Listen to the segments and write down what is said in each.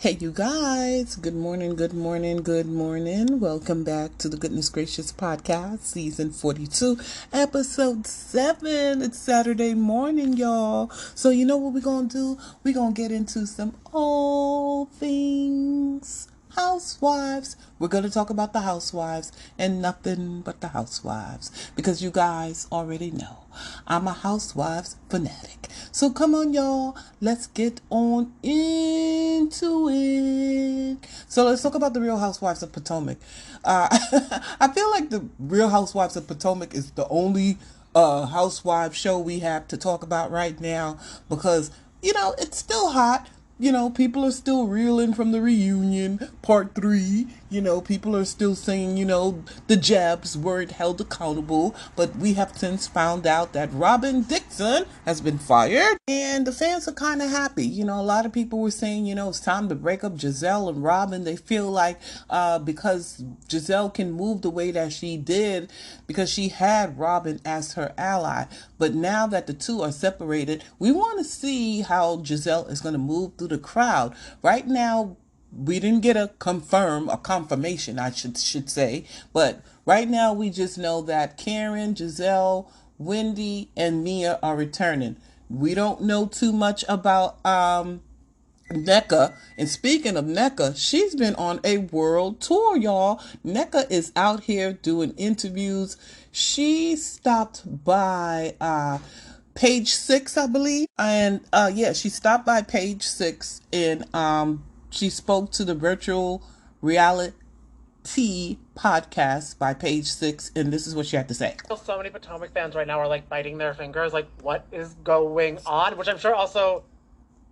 Hey, you guys. Good morning, good morning, good morning. Welcome back to the Goodness Gracious Podcast, Season 42, Episode 7. It's Saturday morning, y'all. So, you know what we're going to do? We're going to get into some all things housewives. We're going to talk about the housewives and nothing but the housewives because you guys already know I'm a housewives fanatic. So come on, y'all. Let's get on into it. So let's talk about the Real Housewives of Potomac. I feel like the Real Housewives of Potomac is the only housewives show we have to talk about right now because, it's still hot. People are still reeling from the reunion, part 3. People are still saying, the Jabs weren't held accountable. But we have since found out that Robin Dixon has been fired. And the fans are kind of happy. A lot of people were saying, it's time to break up Giselle and Robin. They feel like because Giselle can move the way that she did because she had Robin as her ally. But now that the two are separated, we want to see how Giselle is going to move through the crowd. Right now, we didn't get a confirmation, I should say. But right now, we just know that Karen, Giselle, Wendy, and Mia are returning. We don't know too much about NECA. And speaking of NECA, she's been on a world tour, y'all. NECA is out here doing interviews. She stopped by page 6, I believe. And yeah, she stopped by page 6 and she spoke to the virtual reality podcast by page 6, and this is what she had to say. So many Potomac fans right now are like biting their fingers, like, what is going on? Which I'm sure also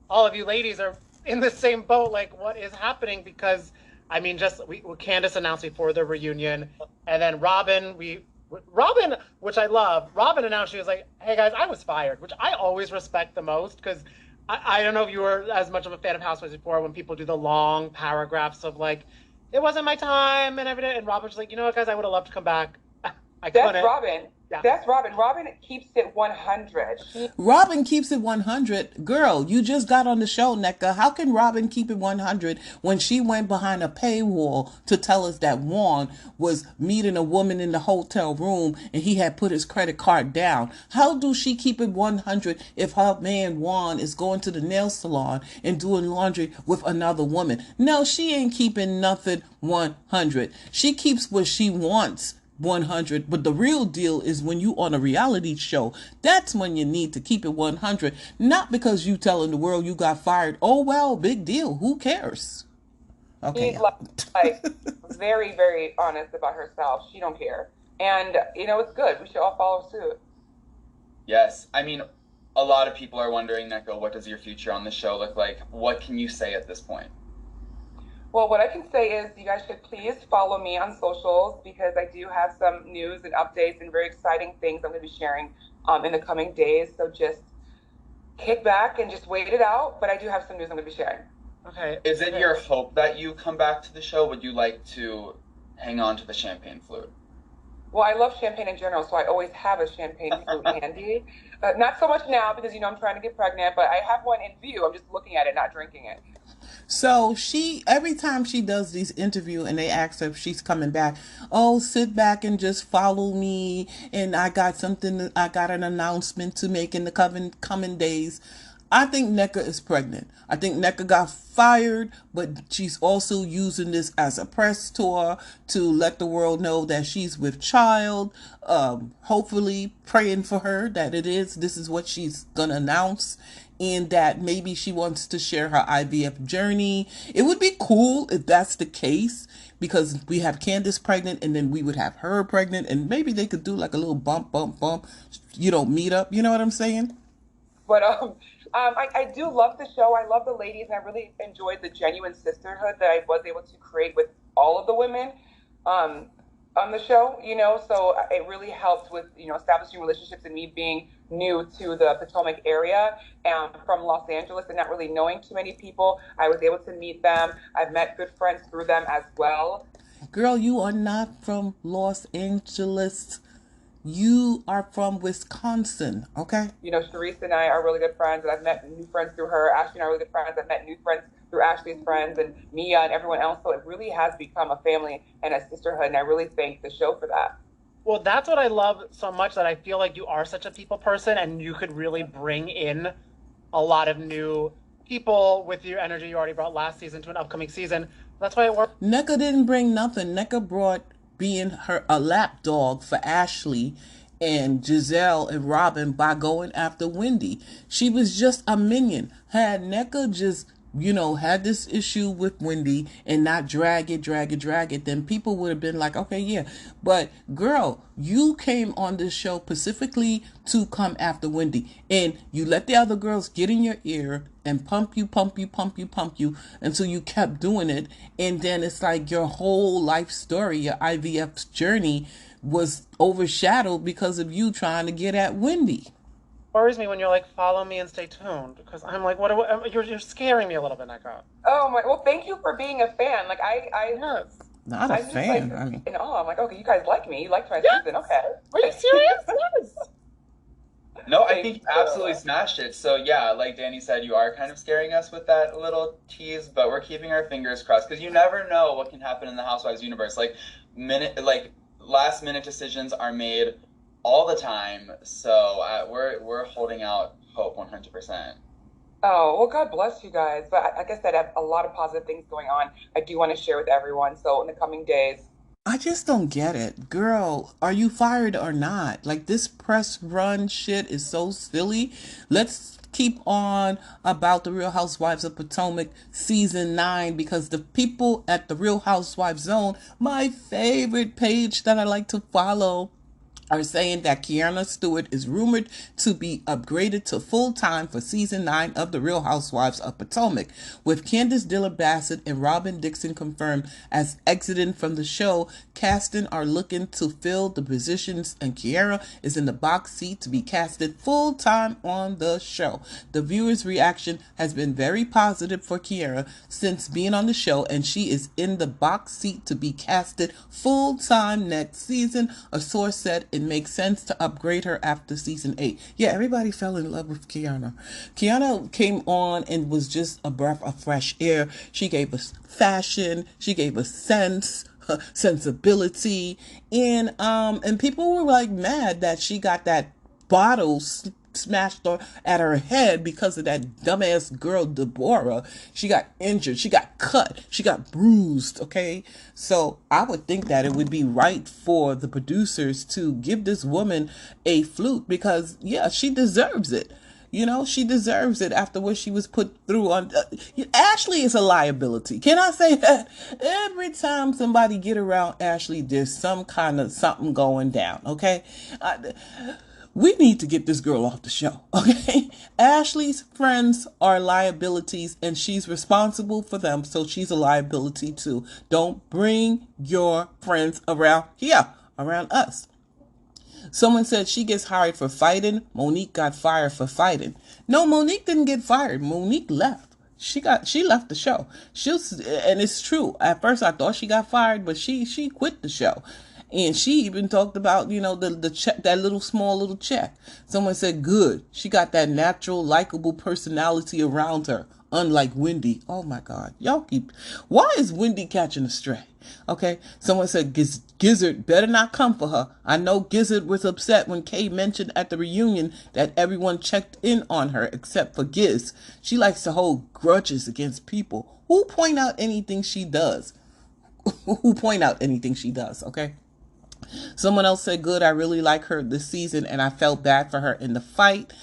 all of you ladies are in the same boat, like, what is happening? Because I mean, just Candace announced before the reunion, and then Robin, which I love, Robin announced, she was like, hey guys, I was fired, which I always respect the most, because I don't know if you were as much of a fan of Housewives before, when people do the long paragraphs of like, it wasn't my time and everything, and Robin's like, you know what guys, I would have loved to come back. I couldn't. That's Robin. Yeah. That's Robin. Robin keeps it 100. Robin keeps it 100. Girl, you just got on the show, NECA. How can Robin keep it 100 when she went behind a paywall to tell us that Juan was meeting a woman in the hotel room and he had put his credit card down? How do she keep it 100 if her man Juan is going to the nail salon and doing laundry with another woman? No, she ain't keeping nothing 100. She keeps what she wants 100, but the real deal is when you on a reality show. That's when you need to keep it 100, not because you telling the world you got fired. Oh well, big deal, who cares? Okay. She's like very, very honest about herself. She don't care, and it's good. We should all follow suit. Yes, I mean, a lot of people are wondering, Neko, what does your future on the show look like? What can you say at this point? Well, what I can say is you guys should please follow me on socials, because I do have some news and updates and very exciting things I'm going to be sharing in the coming days. So just kick back and just wait it out. But I do have some news I'm going to be sharing. Okay. Is it your hope that you come back to the show? Would you like to hang on to the champagne flute? Well, I love champagne in general, so I always have a champagne flute handy. Not so much now because, I'm trying to get pregnant, but I have one in view. I'm just looking at it, not drinking it. So every time she does these interview and they ask her if she's coming back, oh, sit back and just follow me. And I got an announcement to make in the coming days. I think NECA is pregnant. I think NECA got fired, but she's also using this as a press tour to let the world know that she's with child. Hopefully praying for her that this is what she's going to announce, and that maybe she wants to share her IVF journey. It would be cool if that's the case, because we have Candace pregnant and then we would have her pregnant, and maybe they could do like a little bump, meet up. You know what I'm saying? But I do love the show. I love the ladies, and I really enjoyed the genuine sisterhood that I was able to create with all of the women on the show, so it really helped with, establishing relationships, and me being new to the Potomac area and from Los Angeles and not really knowing too many people. I was able to meet them. I've met good friends through them as well. Girl, you are not from Los Angeles. You are from Wisconsin, okay? Sharice and I are really good friends, and I've met new friends through her. Ashley and I are really good friends. I've met new friends through Ashley's friends and Mia and everyone else. So it really has become a family and a sisterhood, and I really thank the show for that. Well, that's what I love so much, that I feel like you are such a people person and you could really bring in a lot of new people with your energy you already brought last season to an upcoming season. That's why it worked. NECA didn't bring nothing. NECA brought being her a lapdog for Ashley and Giselle and Robin by going after Wendy. She was just a minion. Had NECA just, had this issue with Wendy and not drag it, then people would have been like, okay, yeah. But girl, you came on this show specifically to come after Wendy. And you let the other girls get in your ear and pump you until you kept doing it. And then it's like your whole life story, your IVF journey was overshadowed because of you trying to get at Wendy. Worries me when you're like, follow me and stay tuned, because I'm like, you're scaring me a little bit, Nika. Oh my! Well, thank you for being a fan. Like Yes. Not a I'm just fan. like I mean, in awe. I'm like, okay, you guys like me. You liked my Yes. season. Okay. Are you serious? Yes. No, I think you absolutely smashed it. So yeah, like Danny said, you are kind of scaring us with that little tease, but we're keeping our fingers crossed because you never know what can happen in the Housewives universe. Last minute decisions are made all the time. So we're holding out hope 100%. Oh, well, God bless you guys. But like I said, I have a lot of positive things going on. I do want to share with everyone. So in the coming days, I just don't get it. Girl, are you fired or not? Like, this press run shit is so silly. Let's keep on about the Real Housewives of Potomac season 9 because the people at the Real Housewives Zone, my favorite page that I like to follow, are saying that Kiana Stewart is rumored to be upgraded to full-time for season 9 of The Real Housewives of Potomac. With Candace Diller Bassett and Robin Dixon confirmed as exiting from the show, casting are looking to fill the positions and Kiara is in the box seat to be casted full-time on the show. The viewers' reaction has been very positive for Kiara since being on the show, and she is in the box seat to be casted full-time next season. A source said it makes sense to upgrade her after season 8. Yeah, everybody fell in love with Kiana. Kiana came on and was just a breath of fresh air. She gave us fashion. She gave us sensibility, and people were like mad that she got that bottle smashed at her head because of that dumbass girl Deborah. She got injured, she got cut, she got bruised. Okay, so I would think that it would be right for the producers to give this woman a flute because yeah, she deserves it. She deserves it after what she was put through on. Ashley is a liability. Can I say that? Every time somebody get around Ashley, there's some kind of something going down. Okay. We need to get this girl off the show, okay? Ashley's friends are liabilities and she's responsible for them, so she's a liability too. Don't bring your friends around here, around us. Someone said she gets hired for fighting. Monique got fired for fighting. No, Monique didn't get fired. Monique left. She left the show. And it's true. At first I thought she got fired, but she quit the show. And she even talked about, the check, that small little check. Someone said, good. She got that natural, likable personality around her. Unlike Wendy. Oh my God. Why is Wendy catching a stray? Okay. Someone said Gizzard better not come for her. I know Gizzard was upset when Kay mentioned at the reunion that everyone checked in on her except for Giz. She likes to hold grudges against people who point out anything she does. Okay. Someone else said, good, I really like her this season and I felt bad for her in the fight.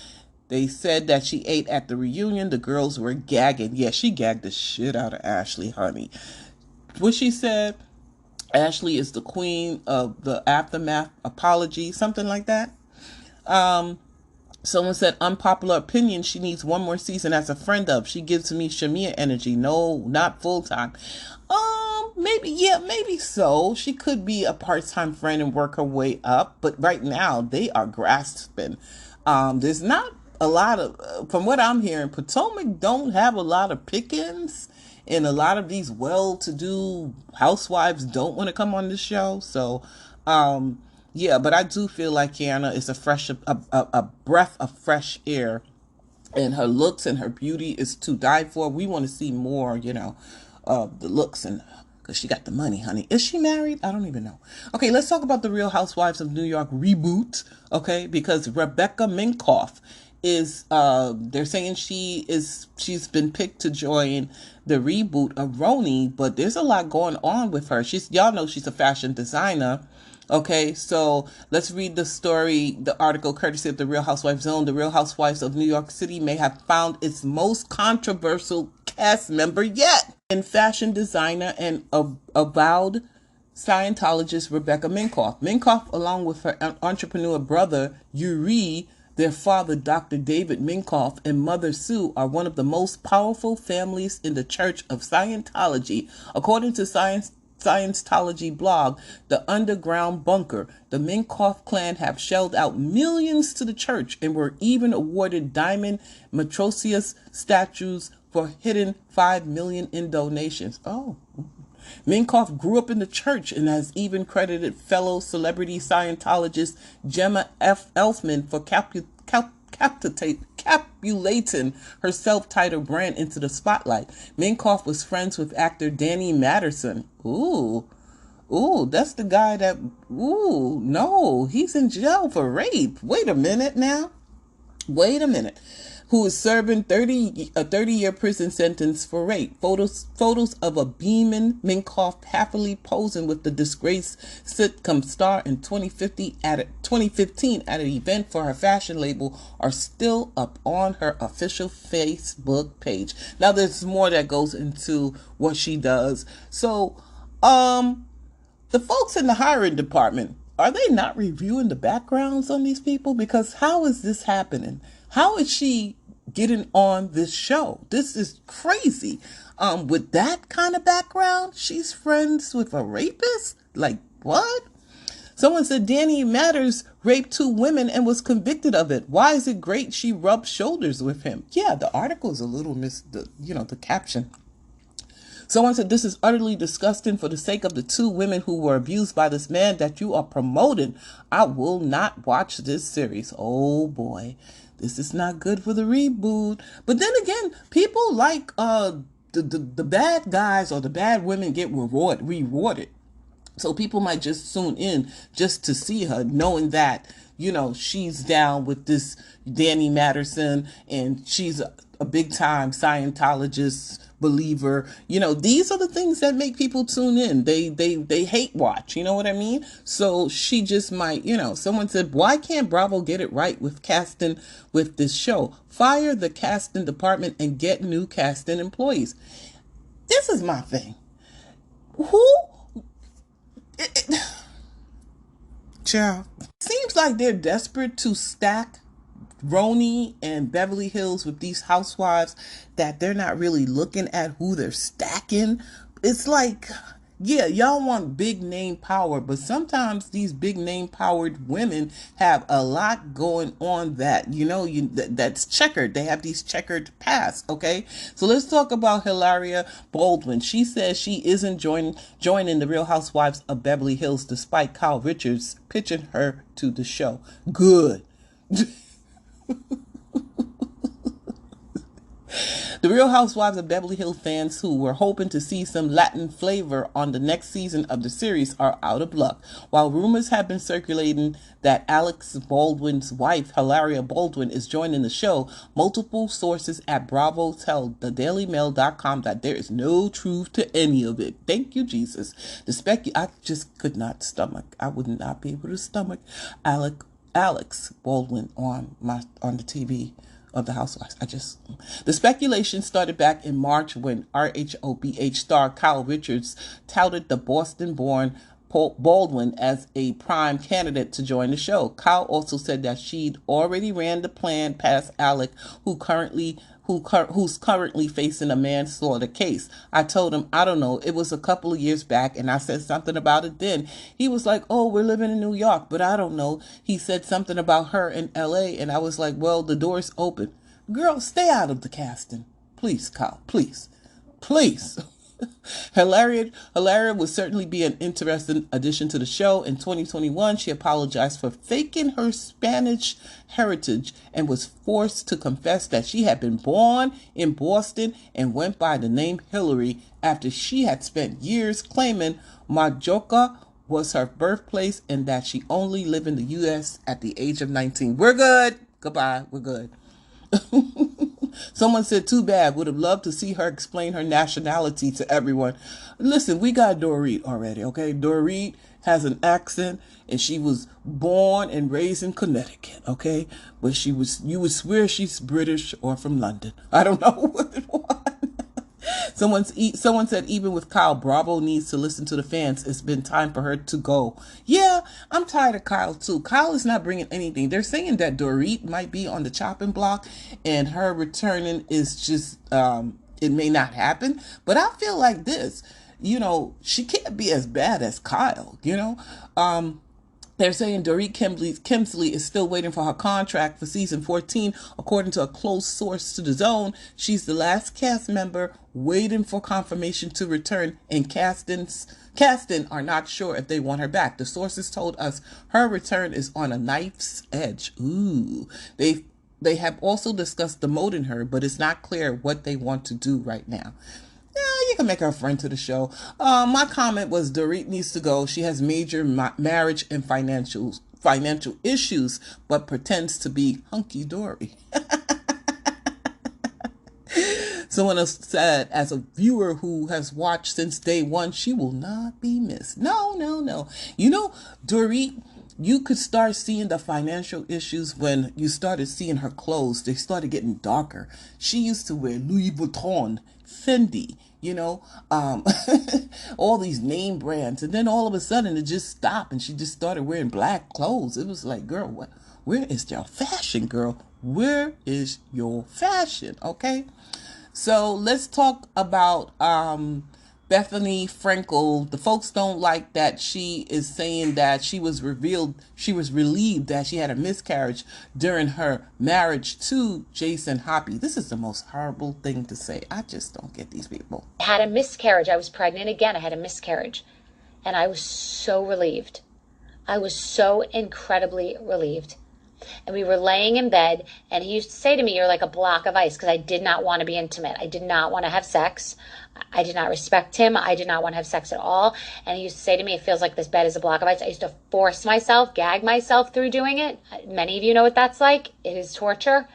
They said that she ate at the reunion. The girls were gagging. Yeah, she gagged the shit out of Ashley, honey. What she said, Ashley is the queen of the aftermath apology, something like that. Someone said, unpopular opinion, she needs one more season as a friend of. She gives me Shamia energy. No, not full-time. Maybe so. She could be a part-time friend and work her way up. But right now, they are grasping. There's not a lot of, from what I'm hearing, Potomac don't have a lot of pickings. And a lot of these well-to-do housewives don't want to come on the show. So, yeah, but I do feel like Kiana is a breath of fresh air and her looks and her beauty is to die for. We want to see more, of the looks, and because she got the money, honey. Is she married? I don't even know. Okay, let's talk about the Real Housewives of New York reboot. Okay, because Rebecca Minkoff is they're saying she's been picked to join the reboot of Roni, but there's a lot going on with her. Y'all know she's a fashion designer. Okay, so let's read the story, the article courtesy of the Real Housewives Zone. The Real Housewives of New York City may have found its most controversial cast member yet in fashion designer and avowed Scientologist Rebecca Minkoff. Minkoff, along with her entrepreneur brother Yuri, their father Dr. David Minkoff, and mother Sue, are one of the most powerful families in the Church of Scientology. According to Scientology blog, The Underground Bunker, the Minkoff clan have shelled out millions to the church and were even awarded diamond Metrosius statues for hitting 5 million in donations. Oh. Minkoff grew up in the church and has even credited fellow celebrity Scientologist Gemma F. Elfman for capulating her self-titled brand into the spotlight. Minkoff was friends with actor Danny Masterson. Ooh, that's the guy that, no, he's in jail for rape. Wait a minute. Who is serving a 30-year prison sentence for rape. Photos of a beaming Minkoff happily posing with the disgraced sitcom star in 2015 at an event for her fashion label are still up on her official Facebook page. Now there's more that goes into what she does. So, the folks in the hiring department, are they not reviewing the backgrounds on these people? Because how is this happening? How is she getting on this show? This is crazy. With that kind of background, she's friends with a rapist? Like, what? Someone said Danny Matters raped 2 women and was convicted of it. Why is it great she rubbed shoulders with him? Yeah, the article is a little the caption. Someone said, this is utterly disgusting. For the sake of the 2 women who were abused by this man that you are promoting, I will not watch this series. Oh boy, this is not good for the reboot. But then again, people like the bad guys or the bad women get rewarded. So people might just tune in just to see her, knowing that, she's down with this Danny Masterson and she's a big time Scientologist believer. These are the things that make people tune in. They hate watch, you know what I mean? So she just might, someone said, why can't Bravo get it right with casting with this show? Fire the casting department and get new casting employees. This is my thing. Child. Seems like they're desperate to stack Roni and Beverly Hills with these housewives that they're not really looking at who they're stacking. It's like, yeah, y'all want big name power, but sometimes these big name powered women have a lot going on that, that's checkered. They have these checkered pasts, okay? So let's talk about Hilaria Baldwin. She says she isn't joining the Real Housewives of Beverly Hills despite Kyle Richards pitching her to the show. Good. The Real Housewives of Beverly Hills fans who were hoping to see some Latin flavor on the next season of the series are out of luck. While rumors have been circulating that Alex Baldwin's wife, Hilaria Baldwin, is joining the show, multiple sources at Bravo tell thedailymail.com that there is no truth to any of it. Thank you, Jesus. I just could not stomach. I would not be able to stomach Alex Baldwin on the TV of the Housewives. The speculation started back in March when RHOBH star Kyle Richards touted the Boston-born Baldwin as a prime candidate to join the show. Kyle also said that she'd already ran the plan past Alec, who's currently facing a manslaughter case. I told him, I don't know, it was a couple of years back, and I said something about it then. He was like, oh, we're living in New York, but I don't know. He said something about her in LA, and I was like, well, the door's open. Girl, stay out of the casting. Please, Kyle, please. Hilaria would certainly be an interesting addition to the show. In 2021, she apologized for faking her Spanish heritage and was forced to confess that she had been born in Boston and went by the name Hillary after she had spent years claiming Majorca was her birthplace and that she only lived in the U.S. at the age of 19. We're good. Goodbye. We're good. Someone said, too bad. Would have loved to see her explain her nationality to everyone. Listen, we got Dorit already, okay? Dorit has an accent and she was born and raised in Connecticut, okay? But you would swear she's British or from London. I don't know what it was. Someone said even with Kyle, Bravo needs to listen to the fans. It's been time for her to go. Yeah, I'm tired of Kyle too. Kyle is not bringing anything. They're saying that Dorit might be on the chopping block and her returning is just, it may not happen. But I feel like this, she can't be as bad as Kyle, They're saying Dorit Kemsley is still waiting for her contract for season 14. According to a close source to The Zone, she's the last cast member waiting for confirmation to return, and casting are not sure if they want her back. The sources told us her return is on a knife's edge. Ooh. They have also discussed demoting her, but it's not clear what they want to do right now. Yeah, you can make her a friend to the show. My comment was Dorit needs to go. She has major marriage and financial issues, but pretends to be hunky-dory. Someone else said, as a viewer who has watched since day one, she will not be missed. No. Dorit, you could start seeing the financial issues when you started seeing her clothes. They started getting darker. She used to wear Louis Vuitton, Fendi, all these name brands. And then all of a sudden it just stopped and she just started wearing black clothes. It was like, girl, where is your fashion, girl? Where is your fashion? Okay. So let's talk about Bethany Frankel. The folks don't like that she is saying that she was relieved that she had a miscarriage during her marriage to Jason Hoppy. This is the most horrible thing to say. I just don't get these people. I had a miscarriage. I was pregnant again. I had a miscarriage. And I was so relieved. I was so incredibly relieved. And we were laying in bed, and he used to say to me, you're like a block of ice, because I did not want to be intimate. I did not want to have sex. I did not respect him. I did not want to have sex at all. And he used to say to me, it feels like this bed is a block of ice. I used to force myself, gag myself through doing it. Many of you know what that's like. It is torture.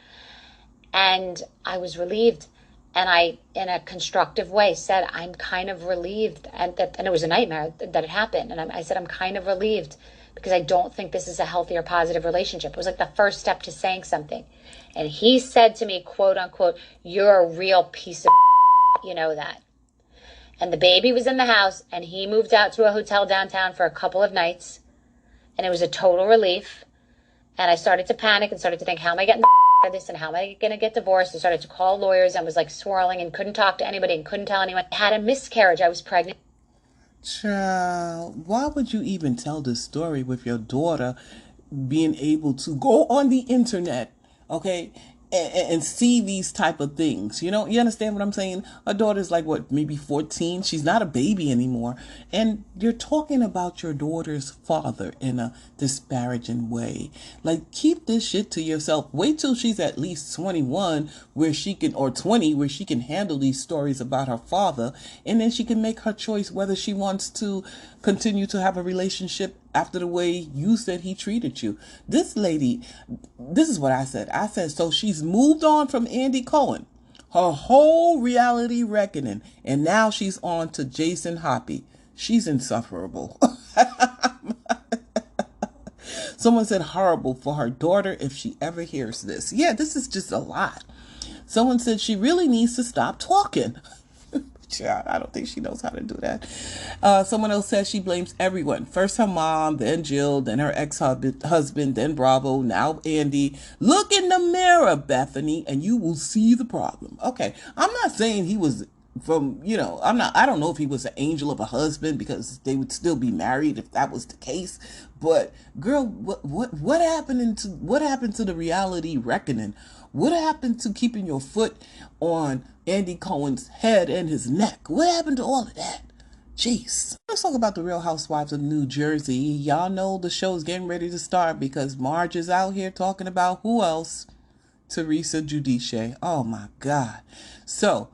And I was relieved. And I, in a constructive way, said, I'm kind of relieved. And it was a nightmare that it happened. And I said, I'm kind of relieved, because I don't think this is a healthy or positive relationship. It was like the first step to saying something. And he said to me, quote unquote, you're a real piece of you know that. And the baby was in the house, and he moved out to a hotel downtown for a couple of nights. And it was a total relief. And I started to panic and started to think, how am I getting out of this? And how am I going to get divorced? I started to call lawyers and was like swirling and couldn't talk to anybody and couldn't tell anyone. I had a miscarriage. I was pregnant. Child, why would you even tell this story with your daughter being able to go on the internet, okay, and see these type of things? You understand what I'm saying? Her daughter's like, what, maybe 14? She's not a baby anymore. And you're talking about your daughter's father in a disparaging way. Like, keep this shit to yourself. Wait till she's at least 21 or 20 where she can handle these stories about her father. And then she can make her choice whether she wants to continue to have a relationship after the way you said he treated you. This lady, this is what I said. I said, so she's moved on from Andy Cohen, her whole reality reckoning, and now she's on to Jason Hoppy. She's insufferable. Someone said horrible for her daughter if she ever hears this. Yeah, this is just a lot. Someone said she really needs to stop talking. I don't think she knows how to do that. Someone else says she blames everyone. First her mom, then Jill, then her ex-husband, then Bravo, now Andy. Look in the mirror, Bethany, and you will see the problem. Okay, I'm not saying he was I don't know if he was an angel of a husband, because they would still be married if that was the case. But girl, what happened to the reality reckoning? What happened to keeping your foot on Andy Cohen's head and his neck? What happened to all of that? Jeez. Let's talk about the Real Housewives of New Jersey. Y'all know the show's getting ready to start because Marge is out here talking about who else? Teresa Giudice. Oh my God. So,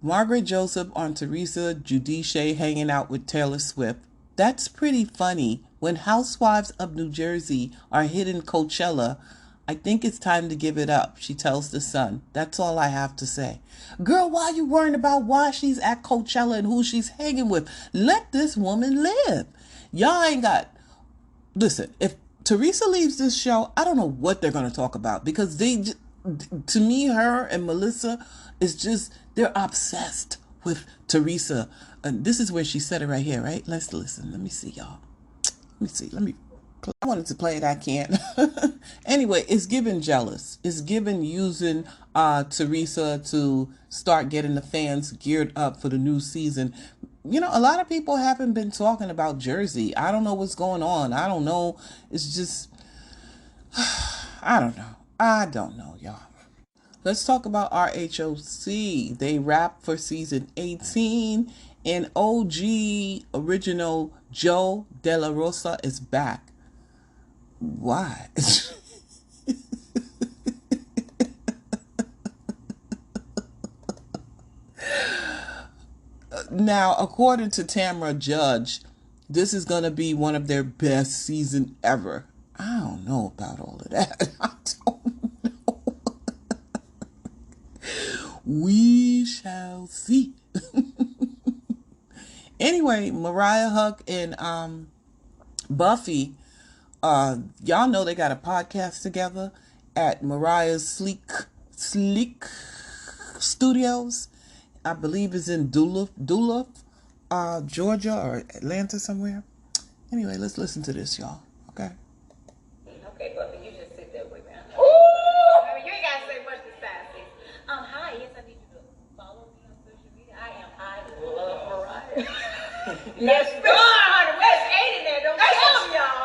Margaret Joseph on Teresa Giudice hanging out with Taylor Swift. That's pretty funny. When Housewives of New Jersey are hitting Coachella, I think it's time to give it up, she tells The Sun. That's all I have to say. Girl, why are you worrying about why she's at Coachella and who she's hanging with? Let this woman live. Y'all ain't got... Listen, if Teresa leaves this show, I don't know what they're going to talk about because to me, her and Melissa is just, they're obsessed with Teresa. And this is where she said it right here, right? Let's listen. Let me see, y'all. I wanted to play it. I can't. Anyway, it's given jealous. It's given using Teresa to start getting the fans geared up for the new season. You know, a lot of people haven't been talking about Jersey. I don't know what's going on. I don't know. It's just, I don't know. I don't know, y'all. Let's talk about RHOC. They wrapped for season 18, and OG original Joe De La Rosa is back. Why? Now, according to Tamra Judge, this is going to be one of their best season ever. I don't know about all of that. I don't know. We shall see. Anyway, Mariah Huck and Buffy, y'all know they got a podcast together at Mariah's Sleek Studios. I believe it's in Duluth, Georgia or Atlanta somewhere. Anyway, let's listen to this, y'all. Okay. Okay, Buffy, you just sit there with me. Ooh! I mean, you ain't gotta say much to sassy. Hi, yes, I need you to follow me on social media. I love Mariah. Yes, go on, honey. Where's Aiden there? Don't tell them, y'all.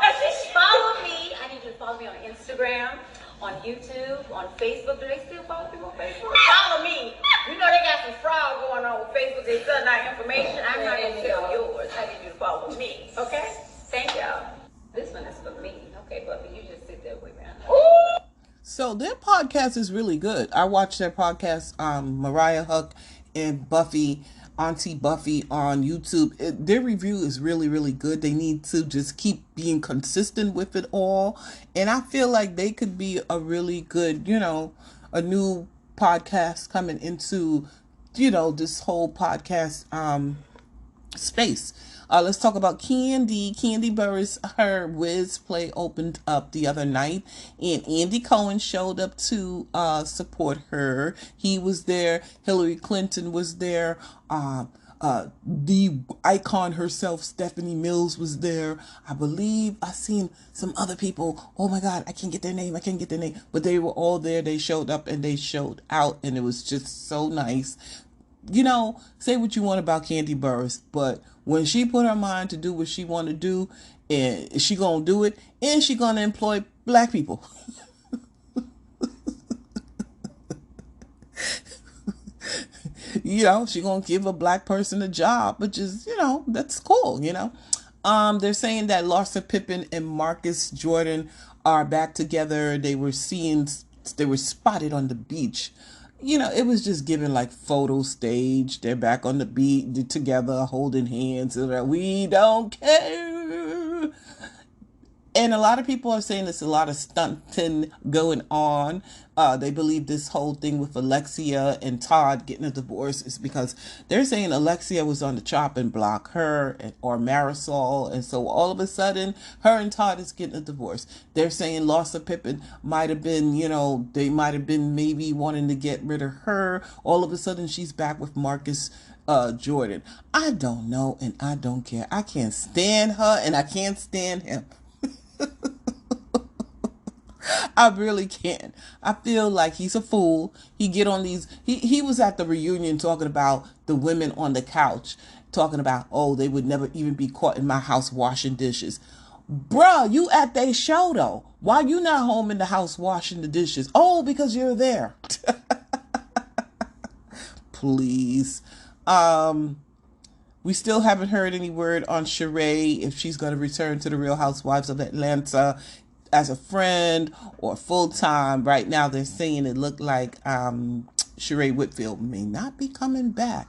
Follow me. I need you to follow me on Instagram, on YouTube, on Facebook. Do they still follow people on Facebook? Follow me. You know they got some fraud going on with Facebook. They selling out information. I'm not gonna sell yours. I need you to follow me. Okay? Thank y'all. This one is for me. Okay, Buffy, you just sit there with me. So their podcast is really good. I watched their podcast, Mariah Huck and Buffy, Auntie Buffy on YouTube. Their review is really, really good. They need to just keep being consistent with it all. And I feel like they could be a really good, a new podcast coming into, this whole podcast space. Let's talk about Candy. Candy Burris, her Wiz play opened up the other night, and Andy Cohen showed up to support her. He was there. Hillary Clinton was there. The icon herself, Stephanie Mills, was there. I believe I seen some other people. Oh my God, I can't get their name. But they were all there. They showed up and they showed out, and it was just so nice. Say what you want about Candy Burris, but when she put her mind to do what she want to do, and she gonna do it, and she gonna employ black people. She gonna give a black person a job, which is, that's cool, They're saying that Larsa Pippen and Marcus Jordan are back together. They were spotted on the beach. It was just given like photo stage. They're back on the beach together, holding hands. We don't care. And a lot of people are saying there's a lot of stunting going on. They believe this whole thing with Alexia and Todd getting a divorce is because they're saying Alexia was on the chopping block, or Marisol. And so all of a sudden, her and Todd is getting a divorce. They're saying Larsa Pippen might have been, they might have been maybe wanting to get rid of her. All of a sudden, she's back with Marcus Jordan. I don't know and I don't care. I can't stand her and I can't stand him. I really can't. I feel like he's a fool. He get on these. He was at the reunion talking about the women on the couch, talking about, oh, they would never even be caught in my house washing dishes. Bruh, you at their show though. Why you not home in the house washing the dishes? Oh, because you're there. Please. We still haven't heard any word on Sheree, if she's going to return to the Real Housewives of Atlanta as a friend or full-time. Right now they're saying it looked like Sheree Whitfield may not be coming back.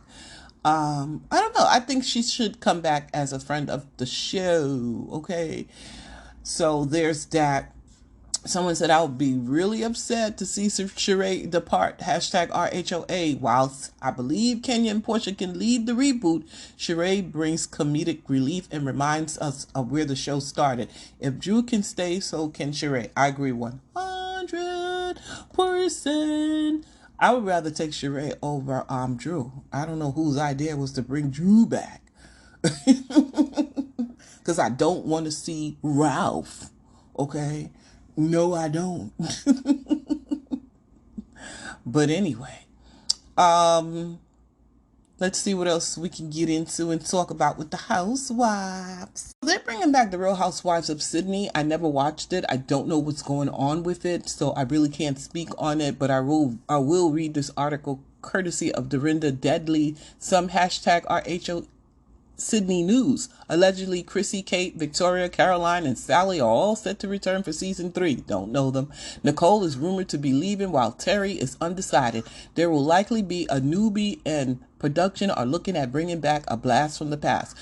I don't know. I think she should come back as a friend of the show. Okay. So there's that. Someone said, I would be really upset to see Sheree depart. Hashtag RHOA. Whilst I believe Kenya and Portia can lead the reboot, Sheree brings comedic relief and reminds us of where the show started. If Drew can stay, so can Sheree. I agree 100%. I would rather take Sheree over Drew. I don't know whose idea was to bring Drew back. Because I don't want to see Ralph. Okay? No, I don't. But anyway, let's see what else we can get into and talk about with the Housewives. They're bringing back the Real Housewives of Sydney. I never watched it. I don't know what's going on with it, so I really can't speak on it, but I will read this article courtesy of Dorinda Deadly. Some hashtag RHO Sydney news. Allegedly, Chrissy, Kate, Victoria, Caroline, and Sally are all set to return for season 3. Don't know them. Nicole is rumored to be leaving while Terry is undecided. There will likely be a newbie, and production are looking at bringing back a blast from the past.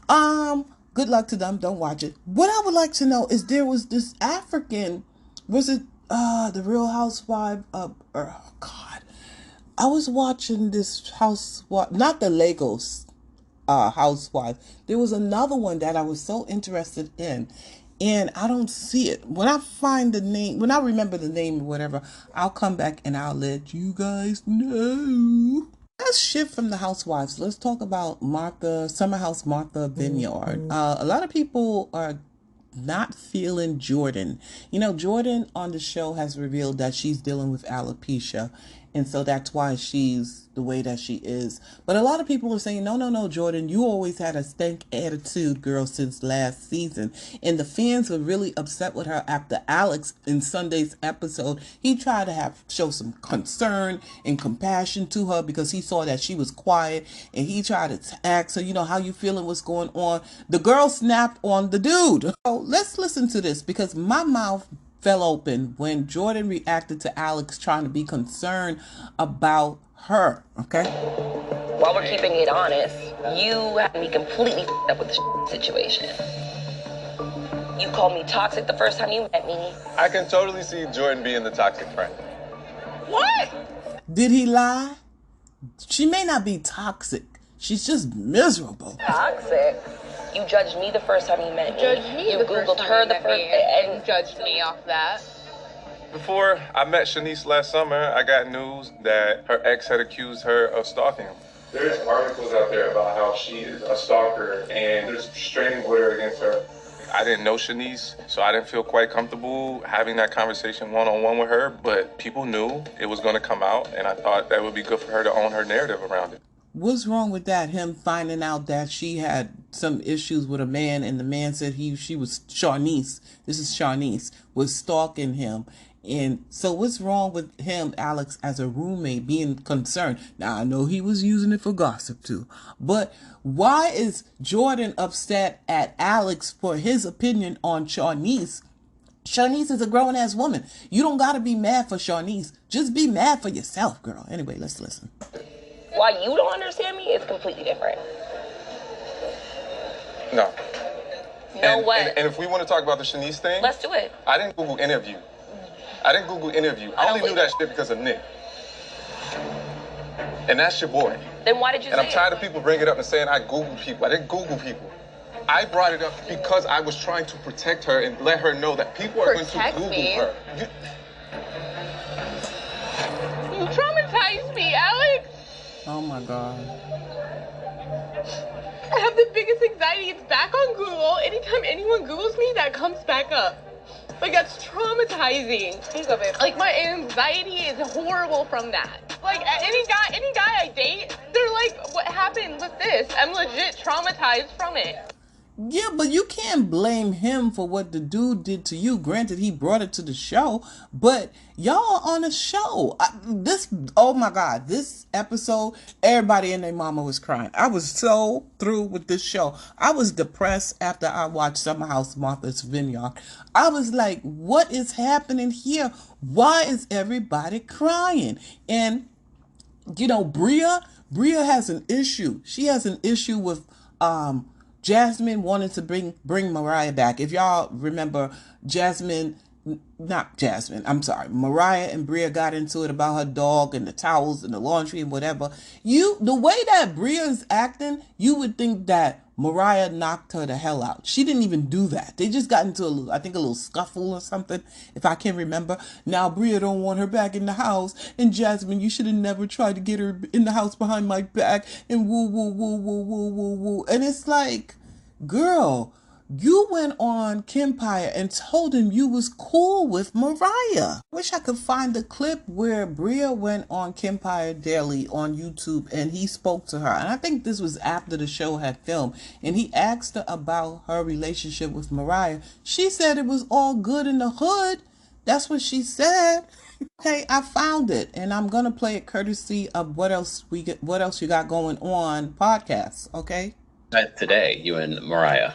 Good luck to them. Don't watch it. What I would like to know is, there was this African, was it the Real Housewife of, oh God. I was watching this housewife, not the Lagos housewife. There was another one that I was so interested in, and I don't see it. When I find the name, when I remember the name or whatever, I'll come back and I'll let you guys know. Let's shift from the housewives. Let's talk about Summer House Martha Vineyard. A lot of people are not feeling Jordan. You know, Jordan on the show has revealed that she's dealing with alopecia, and so that's why she's the way that she is. But a lot of people are saying, no, Jordan, you always had a stank attitude, girl, since last season. And the fans were really upset with her after Alex in Sunday's episode. He tried to show some concern and compassion to her because he saw that she was quiet, and he tried to ask her, you know, how you feeling, what's going on. The girl snapped on the dude. So let's listen to this, because my mouth fell open when Jordan reacted to Alex trying to be concerned about her, okay? While we're keeping it honest, you had me completely up with the situation. You called me toxic the first time you met me. I can totally see Jordan being the toxic friend. What? Did he lie? She may not be toxic. She's just miserable. Toxic? You judged me the first time you met me. Judged me you the Googled first time her you the met first me and judged me off that. Before I met Shanice last summer, I got news that her ex had accused her of stalking him. There's articles out there about how she is a stalker and there's restraining order against her. I didn't know Shanice, so I didn't feel quite comfortable having that conversation one-on-one with her, but people knew it was going to come out, and I thought that would be good for her to own her narrative around it. What's wrong with that? Him finding out that she had some issues with a man, and the man said she was Shanice. This is Shanice, was stalking him. And so what's wrong with him, Alex, as a roommate, being concerned? Now, I know he was using it for gossip too, but why is Jordan upset at Alex for his opinion on Shanice? Shanice is a grown-ass woman. You don't got to be mad for Shanice. Just be mad for yourself, girl. Anyway, let's listen. why you don't understand me is completely different. No. What? And if we want to talk about the Shanice thing, Let's do it. I didn't Google interview. I only knew that shit because of Nick. And that's your boy. Then why did you And say I'm tired of people bringing it up and saying I Googled people. I didn't Google people. I brought it up because I was trying to protect her and let her know that people are going to Google her. You traumatized me, Alex. Oh my God. I have the biggest anxiety. It's back on Google. Anytime anyone Googles me, that comes back up. Like, that's traumatizing. Speak of it. Like, my anxiety is horrible from that. Like, any guy I date, they're like, what happened with this? I'm legit traumatized from it. Yeah, but you can't blame him for what the dude did to you. Granted, he brought it to the show, but y'all on a show. Oh my God, this episode, everybody and their mama was crying. I was so through with this show. I was depressed after I watched Summer House Martha's Vineyard. I was like, what is happening here? Why is everybody crying? And Bria has an issue. She has an issue with Jasmine wanted to bring Mariah back. If y'all remember, Mariah and Bria got into it about her dog and the towels and the laundry and whatever. The way that Bria is acting, you would think that Mariah knocked her the hell out. She didn't even do that. They just got into a little scuffle or something, if I can remember. Now Bria don't want her back in the house, and Jasmine, you should have never tried to get her in the house behind my back, and woo woo woo woo woo woo woo. And it's like, girl, you went on Kempire and told him you was cool with Mariah. Wish I could find the clip where Bria went on Kempire Daily on YouTube and he spoke to her. And I think this was after the show had filmed. And he asked her about her relationship with Mariah. She said it was all good in the hood. That's what she said. Okay, I found it, and I'm gonna play it courtesy of what else you got going on podcasts. Okay. Today, you and Mariah.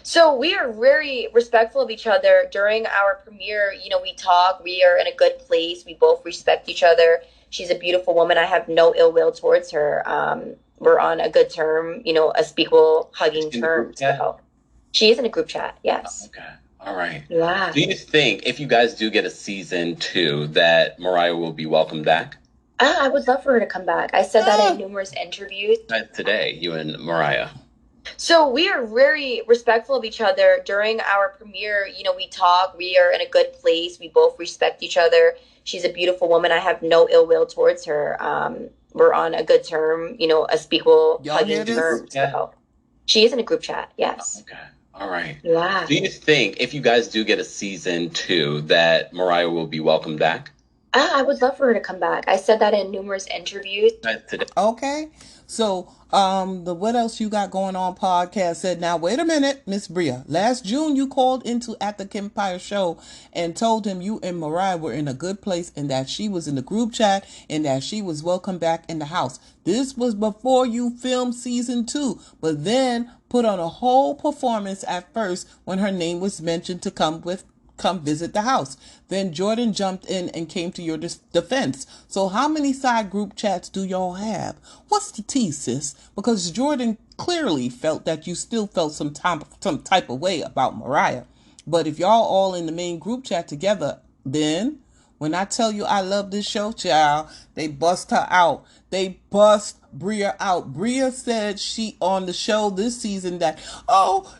So we are very respectful of each other. During our premiere, we talk. We are in a good place. We both respect each other. She's a beautiful woman. I have no ill will towards her. We're on a good term, a speakable, hugging term. So she is in a group chat. Yes. Okay. All right. Yeah. Do you think if you guys do get a season 2 that Mariah will be welcomed back? I would love for her to come back. I said that in numerous interviews. Today, you and Mariah. So we are very respectful of each other. During our premiere, we talk. We are in a good place. We both respect each other. She's a beautiful woman. I have no ill will towards her. We're on a good term, a speakable, hugging term. Yeah. So she is in a group chat. Yes. Okay. All right. Yeah. Do you think if you guys do get a season 2 that Mariah will be welcomed back? I would love for her to come back. I said that in numerous interviews. Okay. So, the What Else You Got Going On podcast said, now, wait a minute, Miss Bria. Last June, you called into at the Kempire show and told him you and Mariah were in a good place and that she was in the group chat and that she was welcome back in the house. This was before you filmed season 2, but then put on a whole performance at first when her name was mentioned to come visit the house. Then Jordan jumped in and came to your defense. So how many side group chats do y'all have? What's the tea, sis? Because Jordan clearly felt that you still felt some type of way about Mariah. But if y'all all in the main group chat together, then when I tell you I love this show, child, they bust her out. They bust Bria out. Bria said she on the show this season that,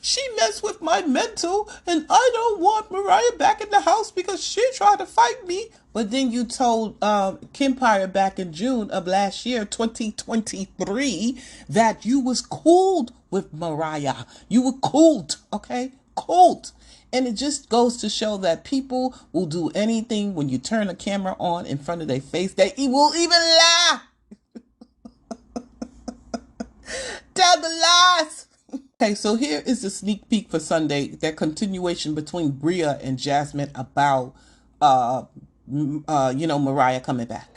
she messed with my mental and I don't want Mariah back in the house because she tried to fight me. But then you told Kempire back in June of last year, 2023, that you was cooled with Mariah. You were cooled, okay? Cooled. And it just goes to show that people will do anything when you turn a camera on in front of their face. They will even lie. Tell the lies. Okay, so here is the sneak peek for Sunday. That continuation between Bria and Jasmine about, Mariah coming back.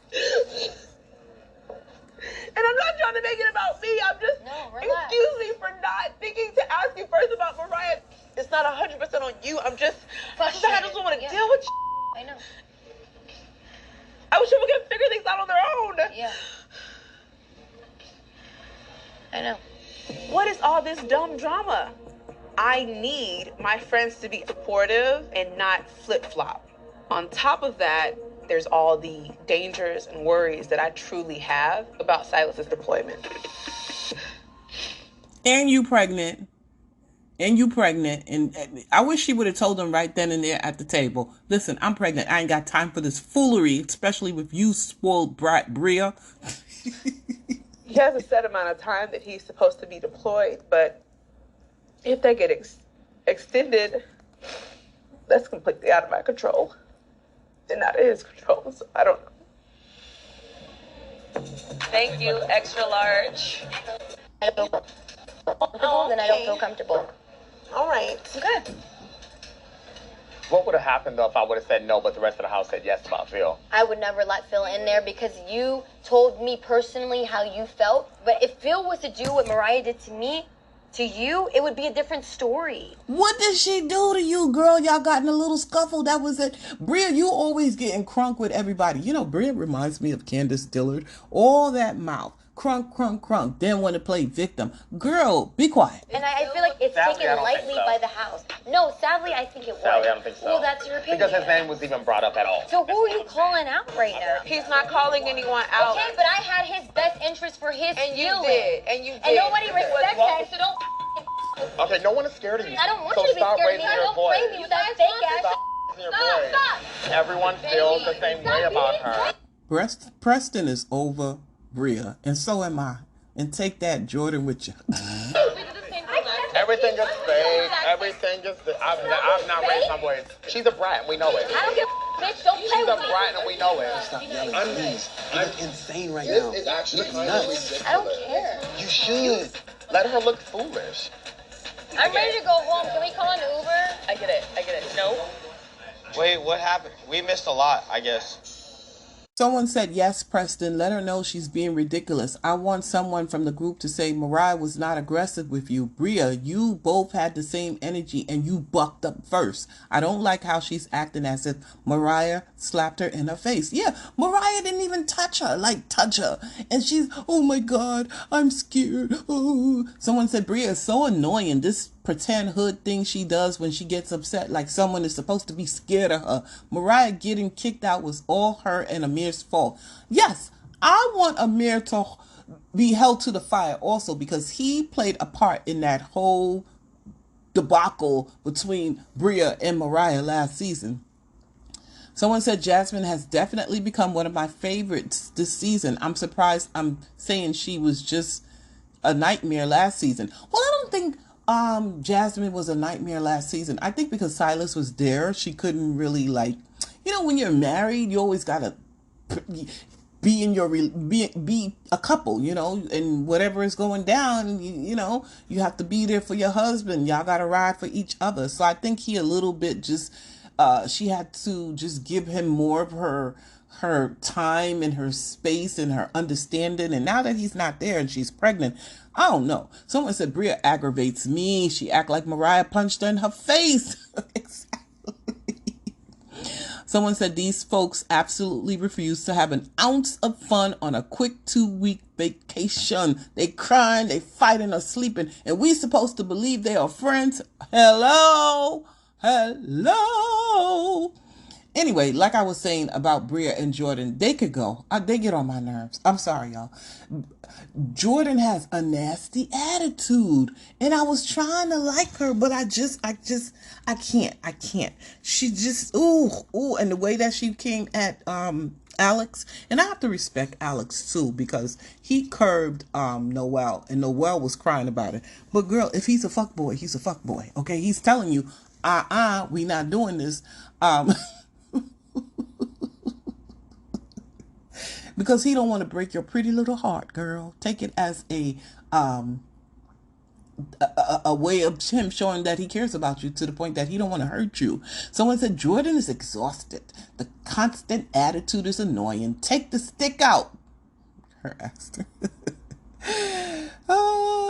And I'm not trying to make it about me. I'm just, excuse me for not thinking to ask you first about Mariah. It's not 100% on you. I just don't want to deal with I know. I wish people could figure things out on their own. Yeah. I know. What is all this dumb drama? I need my friends to be supportive and not flip-flop. On top of that, there's all the dangers and worries that I truly have about Silas's deployment. And you pregnant. And I wish she would have told him right then and there at the table, listen, I'm pregnant. I ain't got time for this foolery, especially with you, spoiled brat Bria. He has a set amount of time that he's supposed to be deployed, but if they get extended, that's completely out of my control. And out of his control, so I don't know. Thank you, extra large. I don't feel comfortable, then I don't feel comfortable. All right. Okay. What would have happened though if I would have said no, but the rest of the house said yes about Phil? I would never let Phil in there because you told me personally how you felt. But if Phil was to do what Mariah did to me, to you, it would be a different story. What did she do to you, girl? Y'all got in a little scuffle. That was it. Bria, you always getting crunk with everybody. You know, Bria reminds me of Candace Dillard. All that mouth. Crunk, crunk, crunk. Then want to play victim. Girl, be quiet. And I feel like it's Sadly, I taken don't lightly think so. by the house. No, sadly, I think it was. Sadly, I don't think so. Well, that's your opinion. Because his name was even brought up at all. So who are you calling out right now? He's not calling anyone out. Okay, but I had his best interest for his And you feelings. did. And you did. And nobody respects that, so don't. Okay, no one is scared of you. I don't want so you to be stop scared of me. raising your Don't voice. play me with that fake ass. Stop raising your voice. Stop. Everyone feels the same way about her. Preston is over Bria, and so am I. And take that, Jordan, with you. Everything is fake. Everything is. I've not raised my voice. She's a brat. We know it. I don't give a bitch. Don't play She's a with me. brat, and we know it. Stop yelling, please. You're insane right now. It's actually You're nuts. I don't care. You should. Let her look foolish. I'm ready to go home. Can we call an Uber? I get it. No. Wait, what happened? We missed a lot, I guess. Someone said, yes, Preston, let her know she's being ridiculous. I want someone from the group to say Mariah was not aggressive with you. Bria, you both had the same energy and you bucked up first. I don't like how she's acting as if Mariah slapped her in her face. Yeah, Mariah didn't even touch her. And she's, oh my God, I'm scared. Oh. Someone said, Bria is so annoying. This pretend hood thing she does when she gets upset, like someone is supposed to be scared of her. Mariah getting kicked out was all her and Amir's fault. Yes, I want Amir to be held to the fire also because he played a part in that whole debacle between Bria and Mariah last season. Someone said Jasmine has definitely become one of my favorites this season. I'm surprised I'm saying she was just a nightmare last season. Well, I don't think Jasmine was a nightmare last season. I think because Silas was there, she couldn't really when you're married, you always gotta be in your be a couple, and whatever is going down, you have to be there for your husband. Y'all gotta ride for each other. So I think he a little bit just she had to just give him more of her time and her space and her understanding. And now that he's not there and she's pregnant, I don't know. Someone said Bria aggravates me. She act like Mariah punched her in her face. Exactly. Someone said these folks absolutely refuse to have an ounce of fun on a quick 2-week vacation. They crying, they fighting or sleeping, and we supposed to believe they are friends. Hello. Anyway, like I was saying about Bria and Jordan, they could go. They get on my nerves. I'm sorry, y'all. Jordan has a nasty attitude, and I was trying to like her, but I can't. She just, and the way that she came at Alex, and I have to respect Alex too, because he curbed Noel, and Noel was crying about it. But girl, if he's a fuckboy, he's a fuckboy, okay? He's telling you, we not doing this. Because he don't want to break your pretty little heart, girl. Take it as a way of him showing that he cares about you to the point that he don't want to hurt you. Someone said Jordan is exhausted. The constant attitude is annoying. Take the stick out. Her asked.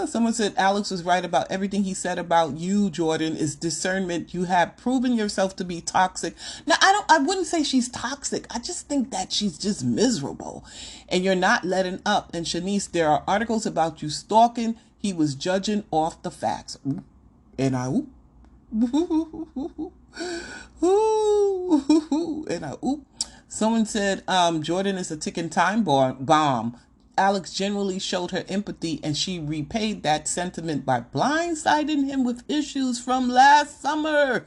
Someone said Alex was right about everything he said about you, Jordan. Is discernment. You have proven yourself to be toxic. Now, I wouldn't say she's toxic. I just think that she's just miserable. And you're not letting up. And Shanice, there are articles about you stalking. He was judging off the facts. And Someone said Jordan is a ticking time bomb. Alex generally showed her empathy, and she repaid that sentiment by blindsiding him with issues from last summer.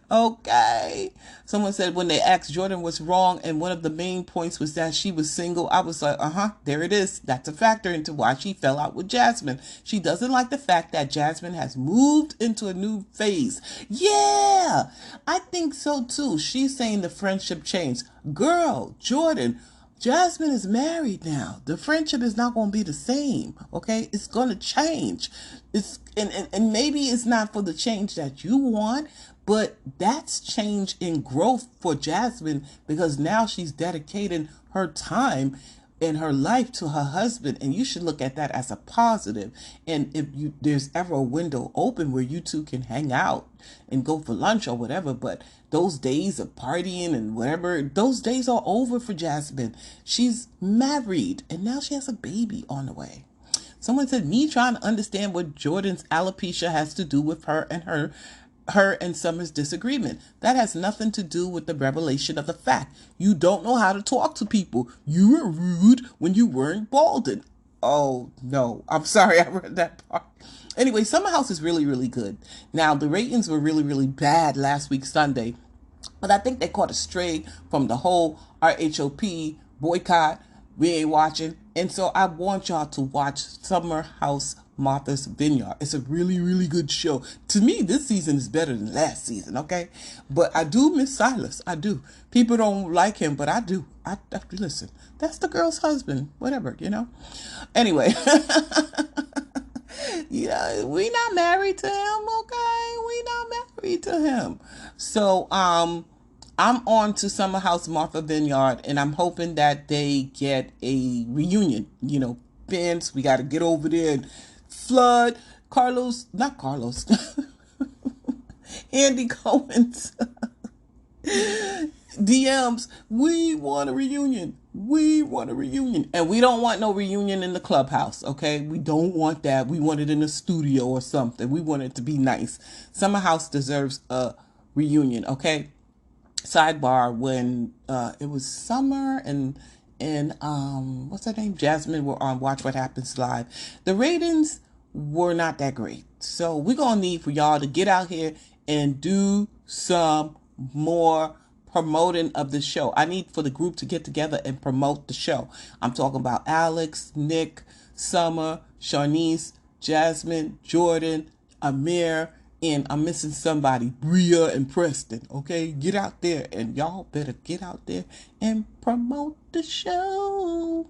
Okay. Someone said when they asked Jordan what's wrong, and one of the main points was that she was single, I was like, there it is. That's a factor into why she fell out with Jasmine. She doesn't like the fact that Jasmine has moved into a new phase. Yeah, I think so too. She's saying the friendship changed. Girl, Jordan, Jasmine is married now. The friendship is not going to be the same. Okay, it's going to change. It's and maybe it's not for the change that you want, but that's change in growth for Jasmine because now she's dedicating her time in her life to her husband, and you should look at that as a positive. And if there's ever a window open where you two can hang out and go for lunch or whatever, but those days of partying and whatever, those days are over for Jasmine. She's married and now she has a baby on the way. Someone said, me trying to understand what Jordan's alopecia has to do with her and Summer's disagreement. That has nothing to do with the revelation of the fact. You don't know how to talk to people. You were rude when you weren't balding. Oh, no. I'm sorry I read that part. Anyway, Summer House is really, really good. Now, the ratings were really, really bad last week, Sunday. But I think they caught a stray from the whole RHOP boycott. We ain't watching. And so I want y'all to watch Summer House Martha's Vineyard. It's a really, really good show. To me, this season is better than last season, okay? But I do miss Silas. I do. People don't like him, but I do. I listen, that's the girl's husband. Whatever, you know? Anyway. Yeah, we not married to him, okay? We not married to him. So, I'm on to Summer House Martha Vineyard, and I'm hoping that they get a reunion. You know, Vince, we got to get over there and flood not Carlos, Andy Cohen's DMs. We want a reunion. We want a reunion. And we don't want no reunion in the clubhouse, okay? We don't want that. We want it in a studio or something. We want it to be nice. Summer House deserves a reunion, okay? Sidebar, when it was Summer and what's her name? Jasmine were on Watch What Happens Live. The ratings were not that great. So we're going to need for y'all to get out here and do some more promoting of the show. I need for the group to get together and promote the show. I'm talking about Alex, Nick, Summer, Sharnice, Jasmine, Jordan, Amir, and I'm missing somebody, Bria and Preston. Okay, get out there, and y'all better get out there and promote the show.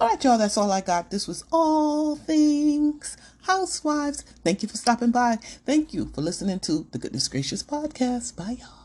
All right, y'all, that's all I got. This was All Things Housewives. Thank you for stopping by. Thank you for listening to the Goodness Gracious podcast. Bye, y'all.